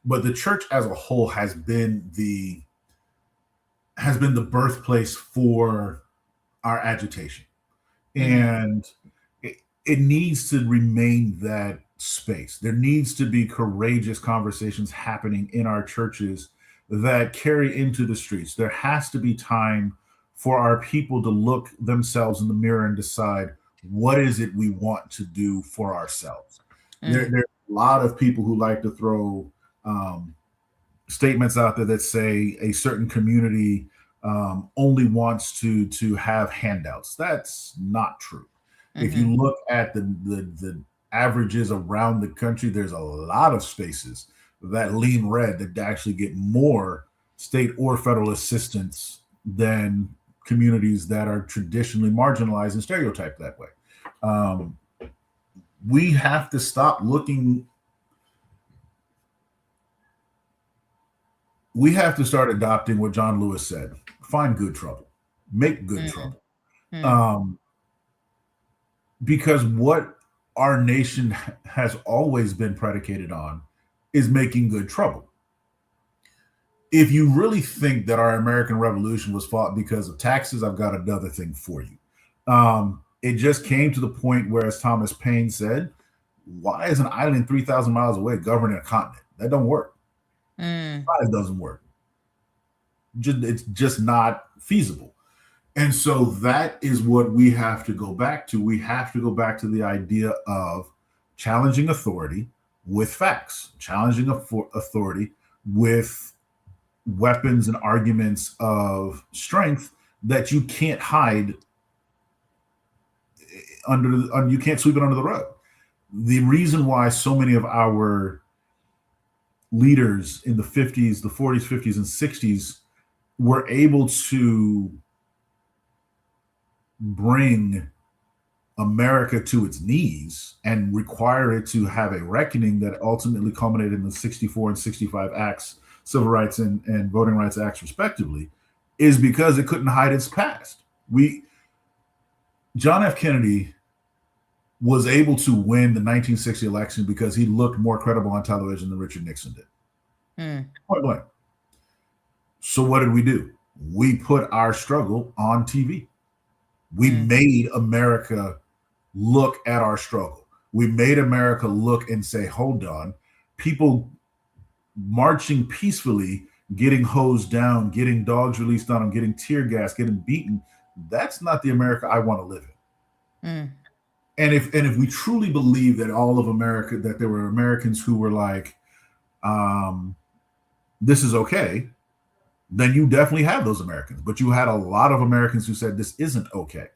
But the church as a whole has been the birthplace for our agitation. And it needs to remain that space. There needs to be courageous conversations happening in our churches that carry into the streets. There has to be time for our people to look themselves in the mirror and decide, what is it we want to do for ourselves? There's a lot of people who like to throw statements out there that say a certain community only wants to have handouts. That's not true. If you look at the averages around the country, there's a lot of spaces that lean red that actually get more state or federal assistance than communities that are traditionally marginalized and stereotyped that way. We have to stop looking. We have to start adopting what John Lewis said: find good trouble, make good trouble. Because what our nation has always been predicated on is making good trouble. If you really think that our American Revolution was fought because of taxes, I've got another thing for you. It just came to the point where, as Thomas Paine said, why is an island 3,000 miles away governing a continent? That don't work. It doesn't work. It's just not feasible. And so that is what we have to go back to. We have to go back to the idea of challenging authority with facts, challenging authority with weapons and arguments of strength that you can't hide you can't sweep it under the rug. The reason why so many of our leaders in the 50s, the 40s, 50s, and 60s were able to bring America to its knees and require it to have a reckoning that ultimately culminated in the 64 and 65 acts, civil rights and voting rights acts respectively, is because it couldn't hide its past. John F. Kennedy was able to win the 1960 election because he looked more credible on television than Richard Nixon did. Point blank. So what did we do? We put our struggle on TV. We made America look at our struggle. We made America look and say, hold on, people marching peacefully, getting hosed down, getting dogs released on them, getting tear gas, getting beaten. That's not the America I want to live in. And if we truly believe that all of America, that there were Americans who were like, this is okay, then you definitely have those Americans. But you had a lot of Americans who said this isn't okay.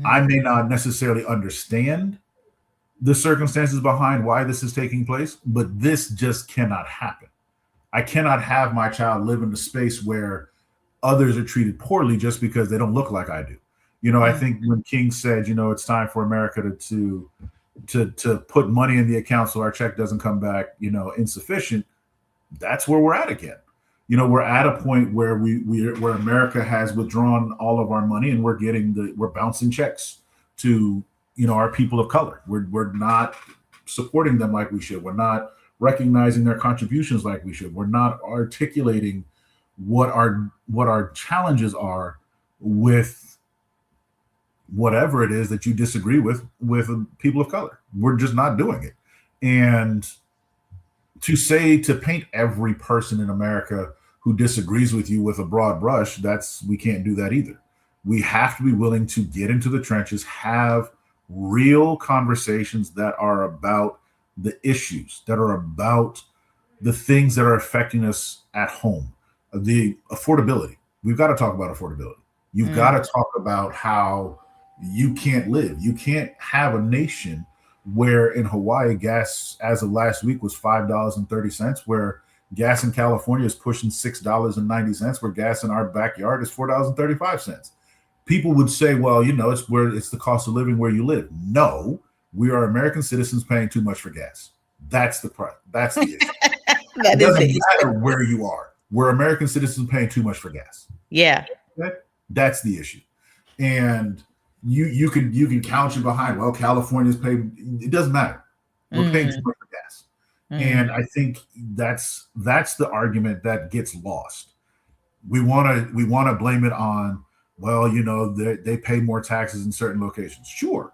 I may not necessarily understand the circumstances behind why this is taking place, but this just cannot happen. I cannot have my child live in a space where others are treated poorly just because they don't look like I do. I think when King said, it's time for America to put money in the account so our check doesn't come back, insufficient. That's where we're at again. We're at a point where where America has withdrawn all of our money, and we're bouncing checks to our people of color. We're not supporting them like we should. We're not recognizing their contributions like we should. We're not articulating what our challenges are with whatever it is that you disagree with people of color. We're just not doing it. And to paint every person in America who disagrees with you with a broad brush, we can't do that either. We have to be willing to get into the trenches, have real conversations that are about the issues, that are about the things that are affecting us at home. The affordability. We've got to talk about affordability. You've got to talk about how you can't live. You can't have a nation where in Hawaii, gas as of last week was $5.30, where gas in California is pushing $6.90, where gas in our backyard is $4.35. People would say, well, it's the cost of living where you live. No, we are American citizens paying too much for gas. That's the price. That's the issue. It doesn't matter where you are. We're American citizens paying too much for gas. Yeah. Okay? That's the issue. And you can couch it behind, well, California's paying. It doesn't matter. We're paying too much for gas. And I think that's the argument that gets lost. We want to blame it on, well, they pay more taxes in certain locations. Sure,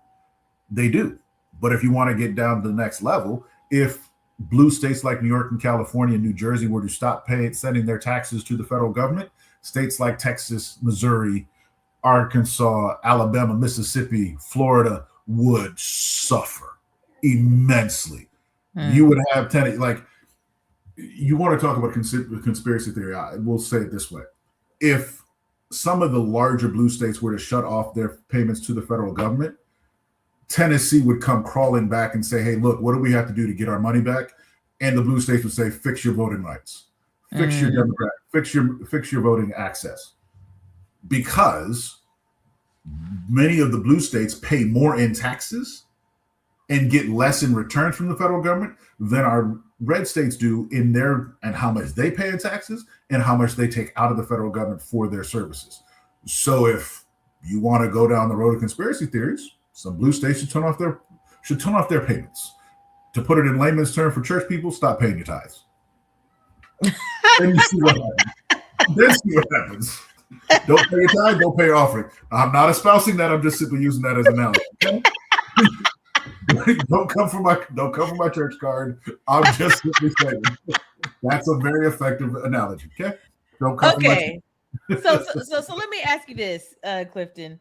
they do. But if you want to get down to the next level, if blue states like New York and California and New Jersey were to stop sending their taxes to the federal government, states like Texas, Missouri, Arkansas, Alabama, Mississippi, Florida would suffer immensely. You would have you want to talk about conspiracy theory. I will say it this way. If some of the larger blue states were to shut off their payments to the federal government, Tennessee would come crawling back and say, hey, look, what do we have to do to get our money back? And the blue states would say, fix your voting rights, fix your Democrat, fix your voting access. Because many of the blue states pay more in taxes and get less in return from the federal government than our red states do and how much they pay in taxes and how much they take out of the federal government for their services. So if you want to go down the road of conspiracy theories, some blue states should turn off their payments. To put it in layman's term for church people, stop paying your tithes. Then you see what happens. Don't pay your tithe, don't pay your offering. I'm not espousing that. I'm just simply using that as an analogy. Okay? Don't come for my church card. I'm just simply saying that's a very effective analogy. Okay. Don't come for my So let me ask you this, Clifton.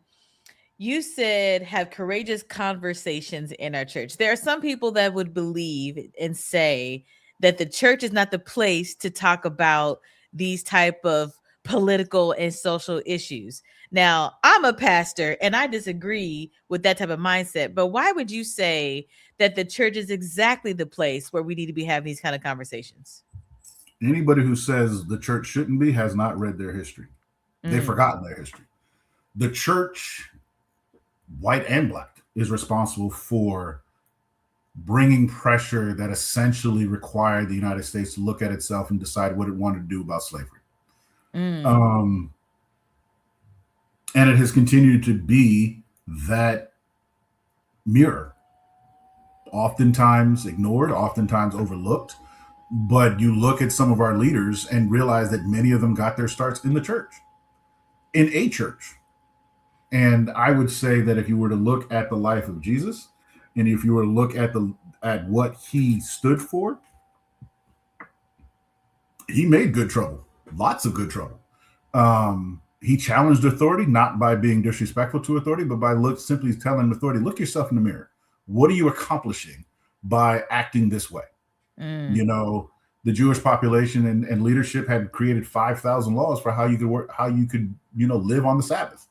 You said have courageous conversations in our church. There are some people that would believe and say that the church is not the place to talk about these type of political and social issues. Now, I'm a pastor and I disagree with that type of mindset, but why would you say that the church is exactly the place where we need to be having these kind of conversations? Anybody who says the church shouldn't be has not read their history. They've forgotten their history. The church, white and black, is responsible for bringing pressure that essentially required the United States to look at itself and decide what it wanted to do about slavery. And it has continued to be that mirror, oftentimes ignored, oftentimes overlooked. But you look at some of our leaders and realize that many of them got their starts in the church, in a church. And I would say that if you were to look at the life of Jesus, and if you were to look at what he stood for, he made good trouble, lots of good trouble. He challenged authority, not by being disrespectful to authority, but by simply telling authority, look yourself in the mirror. What are you accomplishing by acting this way? The Jewish population and leadership had created 5,000 laws for how you could work, how you could, live on the Sabbath.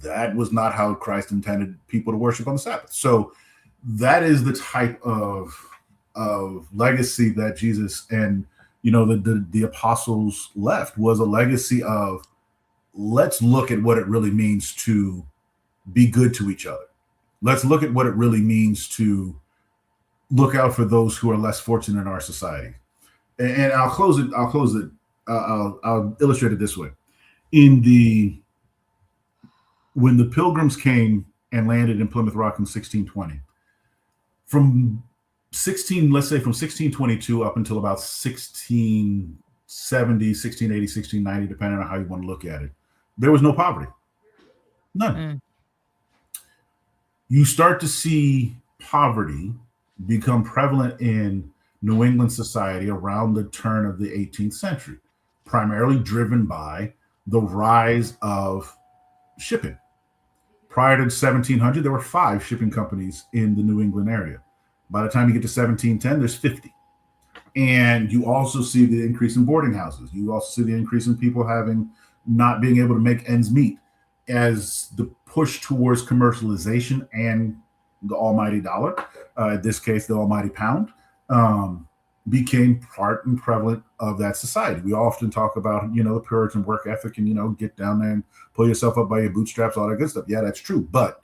That was not how Christ intended people to worship on the Sabbath. So that is the type of legacy that Jesus and the apostles left, was a legacy of, let's look at what it really means to be good to each other. Let's look at what it really means to look out for those who are less fortunate in our society. And I'll close it. I'll illustrate it this way. In the When the Pilgrims came and landed in Plymouth Rock in 1620, from 1622 up until about 1670, 1680, 1690, depending on how you want to look at it, there was no poverty. None. You start to see poverty become prevalent in New England society around the turn of the 18th century, primarily driven by the rise of shipping. Prior to 1700, there were 5 shipping companies in the New England area. By the time you get to 1710, there's 50. And you also see the increase in boarding houses. You also see the increase in people not being able to make ends meet, as the push towards commercialization and the almighty dollar, in this case, the almighty pound, became part and prevalent of that society. We often talk about, the Puritan work ethic and, get down there and pull yourself up by your bootstraps, all that good stuff. Yeah, that's true. But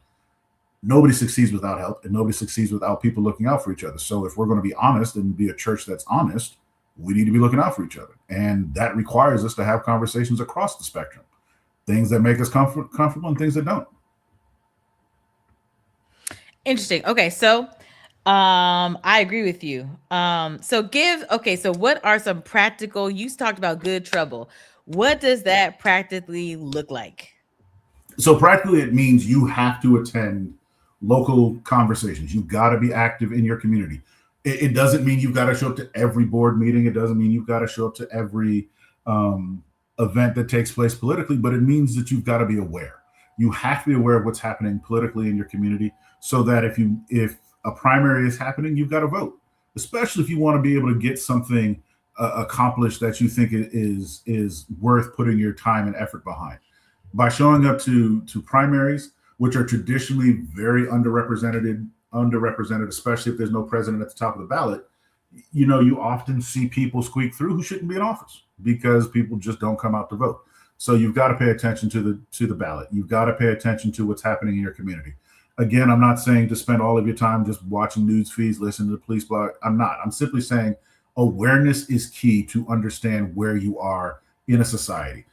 nobody succeeds without help, and nobody succeeds without people looking out for each other. So if we're going to be honest and be a church that's honest, we need to be looking out for each other. And that requires us to have conversations across the spectrum. Things that make us comfortable and things that don't. Interesting. Okay, so I agree with you. So what are some practical, you talked about good trouble. What does that practically look like? So practically, it means you have to attend local conversations. You've got to be active in your community. It doesn't mean you've got to show up to every board meeting. It doesn't mean you've got to show up to every event that takes place politically, but it means that you've got to be aware. You have to be aware of what's happening politically in your community, so that if a primary is happening, you've got to vote. Especially if you want to be able to get something accomplished that you think is worth putting your time and effort behind. By showing up to primaries, which are traditionally very underrepresented, especially if there's no president at the top of the ballot, you often see people squeak through who shouldn't be in office because people just don't come out to vote. So you've got to pay attention to the ballot. You've got to pay attention to what's happening in your community. Again, I'm not saying to spend all of your time just watching news feeds, listening to the police blog. I'm not. I'm simply saying awareness is key to understand where you are in a society.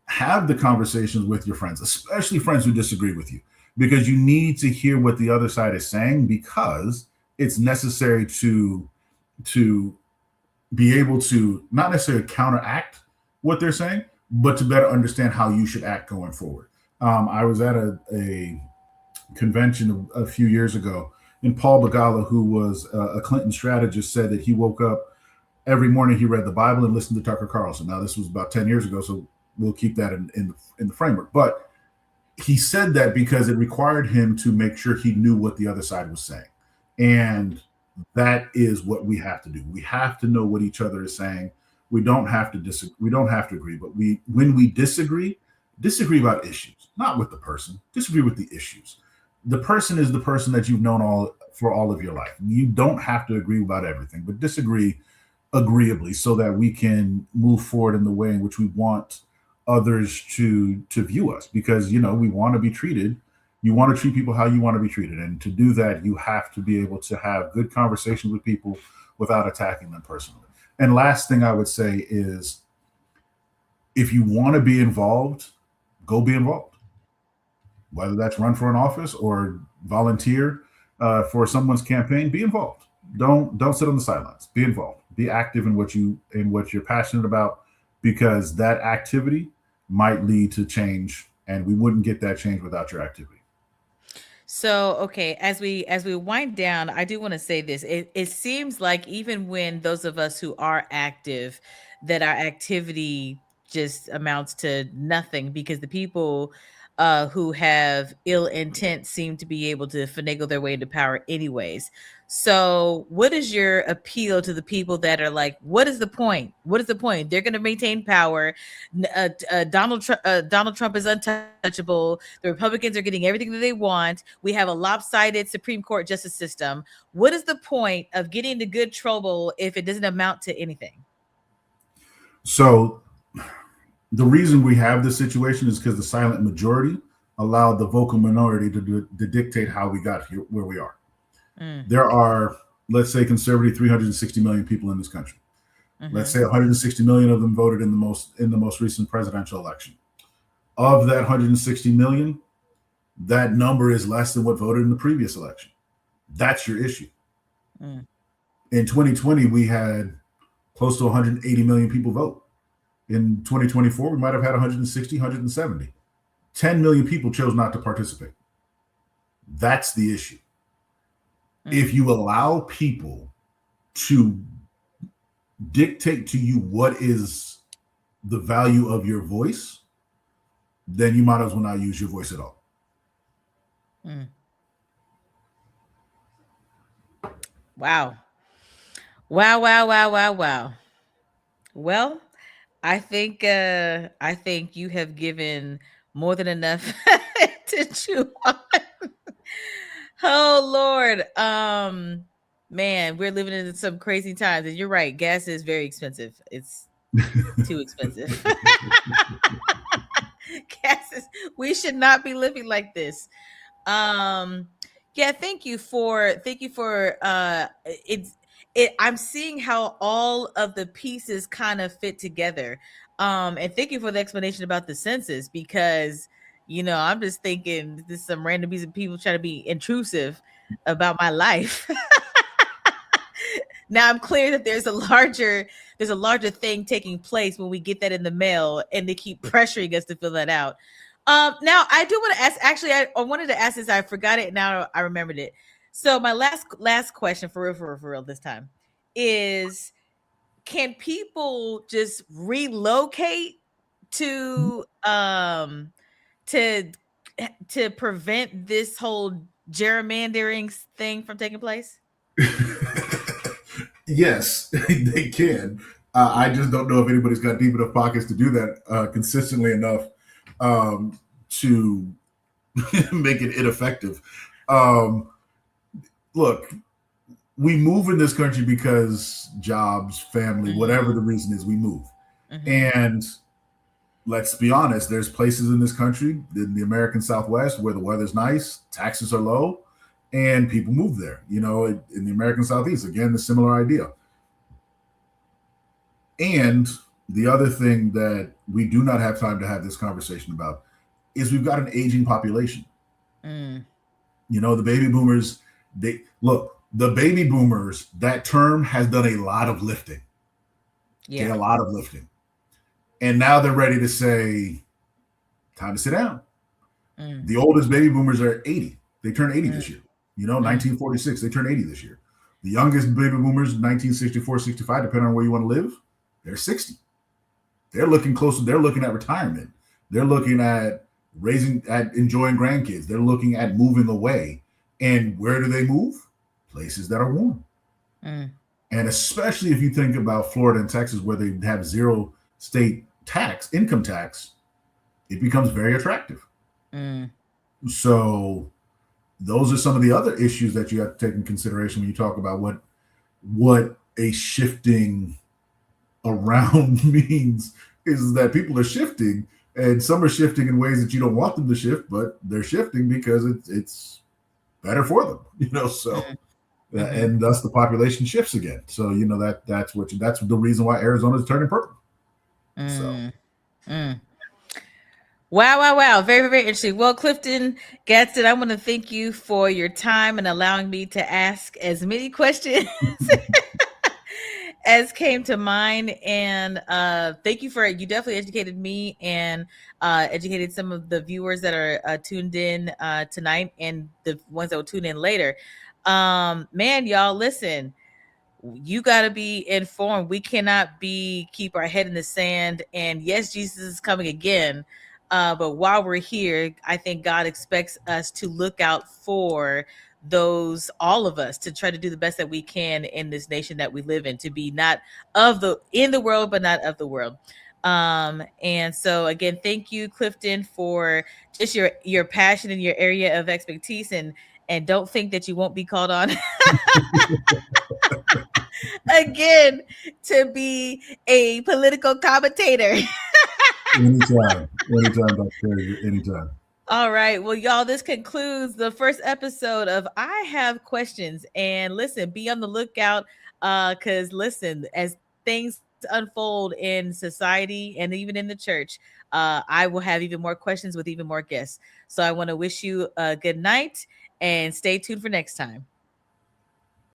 Have the conversations with your friends, especially friends who disagree with you, because you need to hear what the other side is saying, because it's necessary to be able to not necessarily counteract what they're saying, but to better understand how you should act going forward. I was at a convention a few years ago, and Paul Begala, who was a Clinton strategist, said that he woke up every morning, he read the Bible and listened to Tucker Carlson. Now, this was about 10 years ago, so we'll keep that in the framework. But he said that because it required him to make sure he knew what the other side was saying. And that is what we have to do. We have to know what each other is saying. We don't have to disagree. We don't have to agree, but when we disagree about issues, not with the person. Disagree with the issues. The person is the person that you've known for all of your life. You don't have to agree about everything, but disagree agreeably so that we can move forward in the way in which we want others to view us, because we want to be treated. You want to treat people how you want to be treated, and to do that, you have to be able to have good conversations with people without attacking them personally. And last thing I would say is, if you want to be involved, go be involved. Whether that's run for an office or volunteer for someone's campaign, be involved. Don't sit on the sidelines. Be involved. Be active in what you're passionate about, because that activity might lead to change, and we wouldn't get that change without your activity. So, okay, as we wind down, I do want to say this. It seems like even when those of us who are active, that our activity just amounts to nothing, because the people who have ill intent seem to be able to finagle their way into power anyways. So, what is your appeal to the people that are like, what is the point? What is the point? They're going to maintain power. Donald Trump is untouchable. The Republicans are getting everything that they want. We have a lopsided Supreme Court justice system. What is the point of getting into good trouble if it doesn't amount to anything? So the reason we have this situation is because the silent majority allowed the vocal minority to dictate how we got here where we are. There are, let's say, conservative 360 million people in this country. Let's say 160 million of them voted in the most recent presidential election. Of that 160 million, that number is less than what voted in the previous election. That's your issue. In 2020, we had close to 180 million people vote. In 2024, we might have had 160, 170. 10 million people chose not to participate. That's the issue. If you allow people to dictate to you what is the value of your voice, then you might as well not use your voice at all. Wow. Wow, wow, wow, wow, wow. Well, I think you have given more than enough to chew on. Oh Lord. Man, we're living in some crazy times. And you're right, gas is very expensive. It's too expensive. Gas is, we should not be living like this. Yeah, thank you for I'm seeing how all of the pieces kind of fit together. And thank you for the explanation about the census, because I'm just thinking this is some random piece of people trying to be intrusive about my life. Now I'm clear that there's a larger thing taking place when we get that in the mail, and they keep pressuring us to fill that out. Now I do want to ask. Actually, I wanted to ask this. I forgot it. Now I remembered it. So my last question for real this time is: can people just relocate to to to prevent this whole gerrymandering thing from taking place? Yes, they can. I just don't know if anybody's got deep enough pockets to do that consistently enough to make it ineffective. Look, we move in this country because jobs, family, whatever the reason is, we move. And let's be honest, there's places in this country, in the American Southwest, where the weather's nice, taxes are low, and people move there. In the American Southeast, again, the similar idea. And the other thing that we do not have time to have this conversation about is we've got an aging population. The baby boomers, the baby boomers, that term has done a lot of lifting. Yeah. Okay, a lot of lifting. And now they're ready to say, time to sit down. The oldest baby boomers are 80. They turn 80 this year. 1946, they turn 80 this year. The youngest baby boomers, 1964, 65, depending on where you want to live, they're 60. They're looking closer. They're looking at retirement. They're looking at enjoying grandkids. They're looking at moving away. And where do they move? Places that are warm. And especially if you think about Florida and Texas, where they have zero state income tax, it becomes very attractive. So those are some of the other issues that you have to take in consideration when you talk about what a shifting around means, is that people are shifting, and some are shifting in ways that you don't want them to shift, but they're shifting because it's better for them, so and thus the population shifts again. So that's the reason why Arizona is turning purple. Wow. Very, very interesting. Well, Clifton Gadsden, I want to thank you for your time and allowing me to ask as many questions as came to mind. And thank you you definitely educated me and educated some of the viewers that are tuned in tonight and the ones that will tune in later. Man, y'all, listen. You got to be informed. We cannot keep our head in the sand. And yes, Jesus is coming again. But while we're here, I think God expects us to look out for those, all of us, to try to do the best that we can in this nation that we live in, to be not of the in the world but not of the world. And so again, thank you, Clifton, for just your passion and your area of expertise, and don't think that you won't be called on again to be a political commentator. Anytime, Dr. Carey, anytime. All right. Well, y'all, this concludes the first episode of I Have Questions. And listen, be on the lookout, cuz listen, as things unfold in society and even in the church, I will have even more questions with even more guests. So I want to wish you a good night and stay tuned for next time.